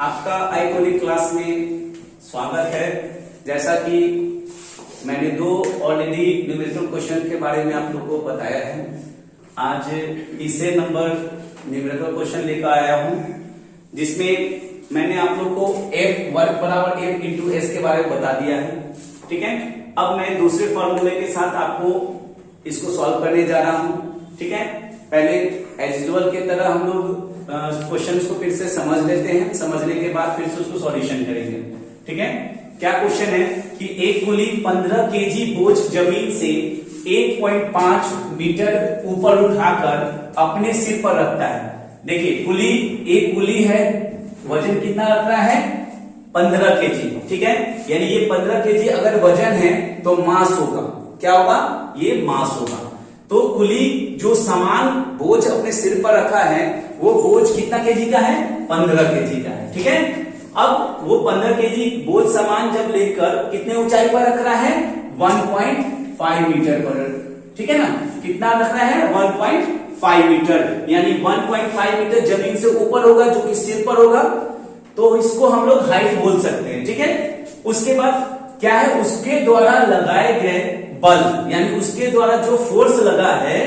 आपका iconic class में स्वागत है। जैसा कि मैंने दो ऑलरेडी न्यूमेरिकल क्वेश्चन के बारे में आप लोगों को बताया है, आज तीसरे नंबर न्यूमेरिकल क्वेश्चन लेकर आया हूं, जिसमें मैंने आप लोग को F वर्ग बराबर F इंटू एस के बारे में बता दिया है। ठीक है, अब मैं दूसरे फॉर्मूले के साथ आपको इसको सॉल्व करने जा रहा हूं। ठीक है, पहले एज यूजुअल की तरह हम लोग क्वेश्चंस को फिर से समझ लेते हैं, समझने के बाद फिर से उसको सॉल्यूशन करेंगे। ठीक है, क्या क्वेश्चन है कि एक कुली 15 केजी बोझ जमीन से 1.5 मीटर ऊपर उठाकर अपने सिर पर रखता है। देखिए कुली, एक कुली है, वजन कितना रख रहा है 15 केजी। ठीक है, यानी ये 15 केजी अगर वजन है तो मास होगा, क्या होगा, ये मास होगा। तो कुली जो सामान बोझ अपने सिर पर रखा है वो बोझ कितना केजी का है, 15 केजी का है। ठीक है, अब वो 15 केजी बोझ सामान जब लेकर कितने ऊंचाई पर रख रहा है, 1.5 मीटर पर। ठीक है ना, कितना रख रहा है, 1.5 मीटर, यानी 1.5 मीटर जमीन से ऊपर होगा जो कि सिर पर होगा, तो इसको हम लोग हाइट बोल सकते हैं। ठीक है, उसके बाद क्या है, उसके द्वारा लगाए गए बल, यानी उसके द्वारा जो फोर्स लगा है,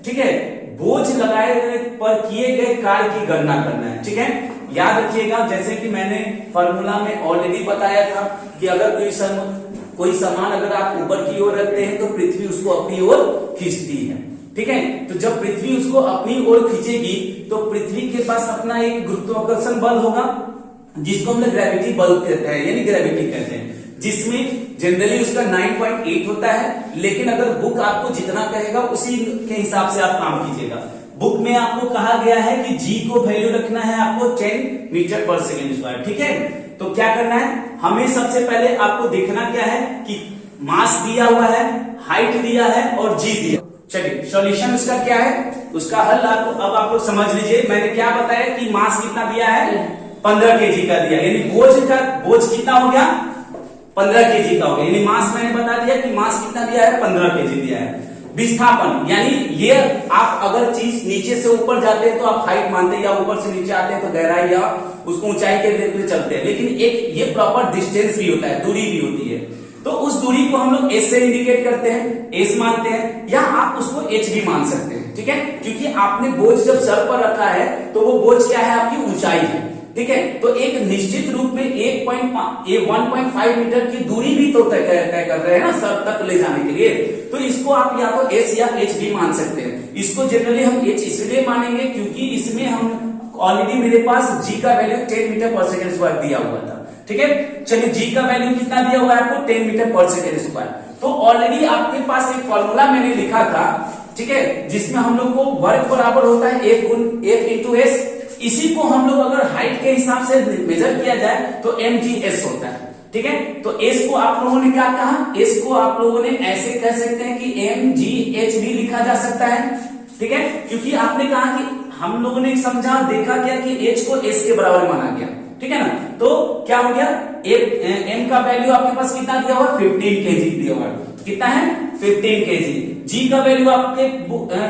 ठीक है, बोझ लगाए पर किए गए कार्य की गणना करना है। ठीक है, याद रखिएगा, जैसे कि मैंने फॉर्मूला में ऑलरेडी बताया था कि अगर कोई सामान अगर आप ऊपर की ओर रखते हैं तो पृथ्वी उसको अपनी ओर खींचती है। ठीक है, तो जब पृथ्वी उसको अपनी ओर खींचेगी तो पृथ्वी के पास अपना एक गुरुत्वाकर्षण बल होगा, जिसको हम लोग ग्रेविटी बल कहते हैं, यानी ग्रेविटी कहते हैं, जिसमें जनरली उसका 9.8 होता है। लेकिन अगर बुक आपको जितना कहेगा उसी के हिसाब से आप काम कीजिएगा। बुक में आपको कहा गया है कि जी को वैल्यू रखना है आपको 10 मीटर पर सेकेंड स्क्वायर। ठीक है, तो क्या करना है, हमें सबसे पहले आपको देखना क्या है कि मास दिया हुआ है, हाइट दिया है और जी दिया। चलिए सॉल्यूशन उसका क्या है, उसका हल आपको अब आप लोग समझ लीजिए। मैंने क्या बताया कि मास कितना दिया है, 15 केजी का दिया, यानी बोझ कितना हो गया, 15 केजी का हो गया, यानी मास मैंने बता दिया कि मास कितना दिया है, 15 केजी दिया है। विस्थापन, यानी ये आप अगर चीज नीचे से ऊपर जाते हैं तो आप हाइट मानते हैं, या ऊपर से नीचे आते हैं तो गहराई या उसको ऊंचाई के लिए चलते हैं, लेकिन एक ये प्रॉपर डिस्टेंस भी होता है, दूरी भी होती है। तो उस दूरी को हम लोग एस से इंडिकेट करते हैं, एस मानते हैं, या आप उसको एच भी मान सकते हैं। ठीक है, क्योंकि आपने बोझ जब सर पर रखा है तो वो बोझ क्या है, आपकी ऊंचाई है। ठीक है, तो एक निश्चित रूप में 1.5 मीटर की दूरी भी तो तय कर रहे हैं ना सर तक ले जाने के लिए, तो इसको आप या तो एस या एच भी मान सकते हैं। इसको जनरली हम एच इसलिए मानेंगे क्योंकि इसमें हम ऑलरेडी मेरे पास जी का वैल्यू 10 मीटर पर सेकेंड स्क्वायर दिया हुआ था। ठीक है, चलिए जी का वैल्यू कितना दिया हुआ है आपको, 10 मीटर पर सेकेंड स्क्वायर। तो ऑलरेडी आपके पास एक फॉर्मूला मैंने लिखा था, ठीक है, जिसमें हम लोग को वर्ग बराबर होता है F इंटू एस। इसी को हम लोग अगर हाइट के हिसाब से मेजर किया जाए तो mgs होता है। ठीक है, तो s को आप लोगों ने क्या कहा, s को आप लोगों ने ऐसे कह सकते हैं कि mgh भी लिखा जा सकता है। ठीक है, क्योंकि आपने कहा कि हम लोगों ने समझा देखा क्या कि h को s के बराबर माना गया। ठीक है ना, तो क्या हो गया, m का वैल्यू आपके पास कितना दिया हुआ, 15 केजी दिया हुआ है, कितना है 15 केजी। जी का वैल्यू आपके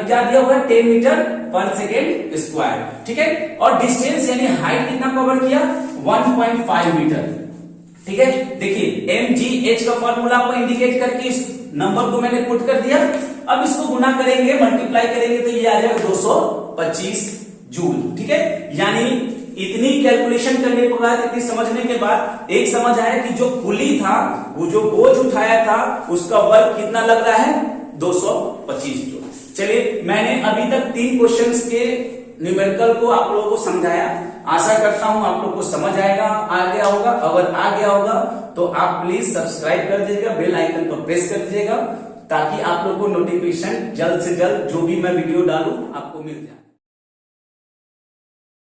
क्या दिया हुआ है, 10 मीटर पर सेकेंड स्क्वायर। ठीक है, और डिस्टेंस यानी हाइट कितना कवर किया, 1.5 मीटर। ठीक है, देखिए mgh का फॉर्मूला को इंडिकेट करके इस नंबर को मैंने पुट कर दिया। अब इसको गुना करेंगे, मल्टीप्लाई करेंगे तो ये आ जाएगा 225 जूल। ठीक है, यानी इतनी कैलकुलेशन करने के बाद, इतनी समझने के बाद एक समझ आया कि जो पुली था, वो जो बोझ उठाया था, उसका वर्क कितना लग रहा है, 225 जूल। चलिए, मैंने अभी तक 3 क्वेश्चंस के न्यूमेरिकल को आप लोगों को समझाया। आशा करता हूं आप लोग को समझ आएगा, आ गया होगा। अगर आ गया होगा तो आप प्लीज सब्सक्राइब कर दीजिएगा, बेल आइकन को प्रेस कर दीजिएगा, ताकि आप लोग को नोटिफिकेशन जल्द से जल्द जो भी मैं वीडियो डालूं आपको मिल जाए।